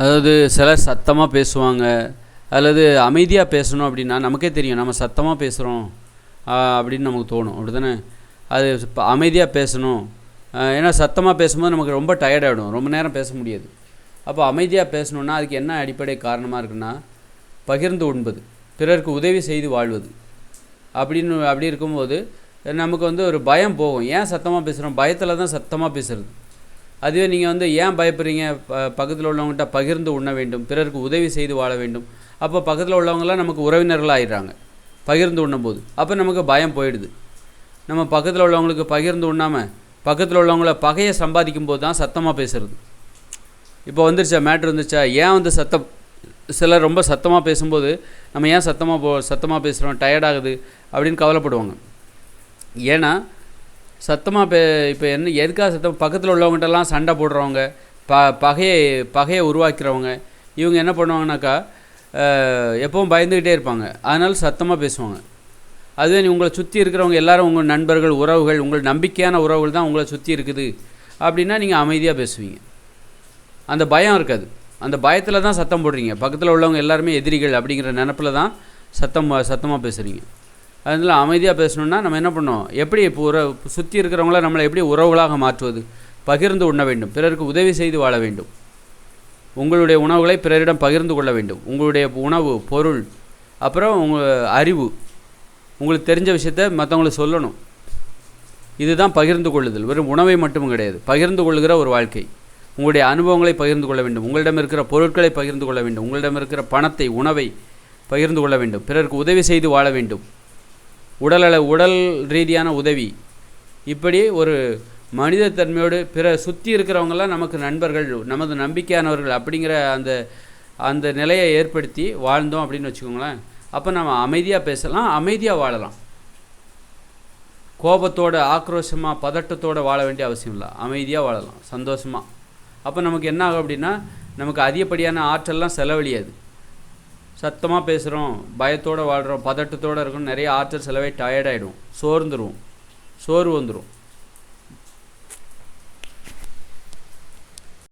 அதாவது சிலர் சத்தமாக பேசுவாங்க, அல்லது அமைதியாக பேசணும் அப்படின்னா நமக்கே தெரியும் நம்ம சத்தமாக பேசுகிறோம் அப்படின்னு நமக்கு தோணும், அப்படி தானே? அது அமைதியாக பேசணும். ஏன்னா சத்தமாக பேசும்போது நமக்கு ரொம்ப டயர்டாகிடும், ரொம்ப நேரம் பேச முடியாது. அப்போ அமைதியாக பேசணுன்னா அதுக்கு என்ன அடிப்படை காரணமாக இருக்குன்னா, பகிர்ந்து உண்பது, பிறருக்கு உதவி செய்து வாழ்வது. அப்படி இருக்கும்போது நமக்கு ஒரு பயம் போகும். ஏன் சத்தமாக பேசுகிறோம்? பயத்தில் தான் சத்தமாக பேசுகிறது. அதுவே நீங்கள் ஏன் பயப்படுறீங்க? பக்கத்தில் உள்ளவங்கள்ட்ட பகிர்ந்து உண்ண வேண்டும், பிறருக்கு உதவி செய்து வாழ வேண்டும். அப்போ பக்கத்தில் உள்ளவங்களாம் நமக்கு உறவினர்களாக ஆயிடுறாங்க பகிர்ந்து உண்ணும்போது. அப்போ நமக்கு பயம் போயிடுது. நம்ம பக்கத்தில் உள்ளவங்களுக்கு பகிர்ந்து உண்ணாமல் பக்கத்தில் உள்ளவங்கள பகையை சம்பாதிக்கும் போது தான் சத்தமாக பேசுகிறது. இப்போ மேட்ரு வந்துருச்சா? ஏன் சிலர் ரொம்ப சத்தமாக பேசும்போது நம்ம ஏன் சத்தமாக பேசுகிறோம், டயர்டாகுது அப்படின்னு கவலைப்படுவாங்க. ஏன்னா சத்தமாக இப்போ எதுக்காக பக்கத்தில் உள்ளவங்ககிட்டலாம் சண்டை போடுறவங்க, பகையை உருவாக்கிறவங்க, இவங்க என்ன பண்ணுவாங்கனாக்கா எப்பவும் பயந்துக்கிட்டே இருப்பாங்க. அதனால் சத்தமாக பேசுவாங்க. அதுவே உங்களை சுற்றி இருக்கிறவங்க எல்லோரும் உங்கள் நண்பர்கள், உறவுகள், உங்கள் நம்பிக்கையான உறவுகள் தான் உங்களை சுற்றி இருக்குது அப்படின்னா நீங்கள் அமைதியாக பேசுவீங்க. அந்த பயம் இருக்காது. அந்த பயத்தில் தான் சத்தம் போடுறீங்க. பக்கத்தில் உள்ளவங்க எல்லாருமே எதிரிகள் அப்படிங்கிற நினப்பில் தான் சத்தமாக பேசுகிறீங்க. அதனால் அமைதியாக பேசணுன்னா நம்ம என்ன பண்ணோம்? எப்படி இப்போ சுற்றி இருக்கிறவங்கள நம்மளை எப்படி உறவுகளாக மாற்றுவது? பகிர்ந்து உண்ண வேண்டும், பிறருக்கு உதவி செய்து வாழ வேண்டும். உங்களுடைய உணவுகளை பிறரிடம் பகிர்ந்து கொள்ள வேண்டும். உங்களுடைய உணவு, பொருள், அப்புறம் உங்கள் அறிவு, உங்களுக்கு தெரிஞ்ச விஷயத்த மற்றவங்களுக்கு சொல்லணும். இதுதான் பகிர்ந்து கொள்ளுதல். வெறும் உணவை மட்டும் கிடையாது, பகிர்ந்து கொள்ளுகிற ஒரு வாழ்க்கை. உங்களுடைய அனுபவங்களை பகிர்ந்து கொள்ள வேண்டும், உங்களிடம் இருக்கிற பொருட்களை பகிர்ந்து கொள்ள வேண்டும், உங்களிடம் இருக்கிற பணத்தை, உணவை பகிர்ந்து கொள்ள வேண்டும், பிறருக்கு உதவி செய்து வாழ வேண்டும். உடல் ரீதியான உதவி. இப்படி ஒரு மனித தன்மையோடு சுற்றி இருக்கிறவங்களாம் நமக்கு நண்பர்கள், நமது நம்பிக்கையானவர்கள் அப்படிங்கிற அந்த நிலையை ஏற்படுத்தி வாழ்ந்தோம் அப்படின்னு வச்சுக்கோங்களேன். அப்போ நம்ம அமைதியாக பேசலாம், அமைதியாக வாழலாம். கோபத்தோடு, ஆக்ரோஷமாக, பதட்டத்தோடு வாழ வேண்டிய அவசியம் இல்லை. அமைதியாக வாழலாம், சந்தோஷமாக. அப்போ நமக்கு என்ன ஆகும் அப்படின்னா, நமக்கு அதிகப்படியான ஆற்றல்லாம் செலவழியாது. சத்தமாக பேசுகிறோம், பயத்தோடு வாழ்கிறோம், பதட்டத்தோடு இருக்கணும், நிறைய ஆற்றல் செலவை டயர்டாகிடும், சோர்வு வந்துடும்.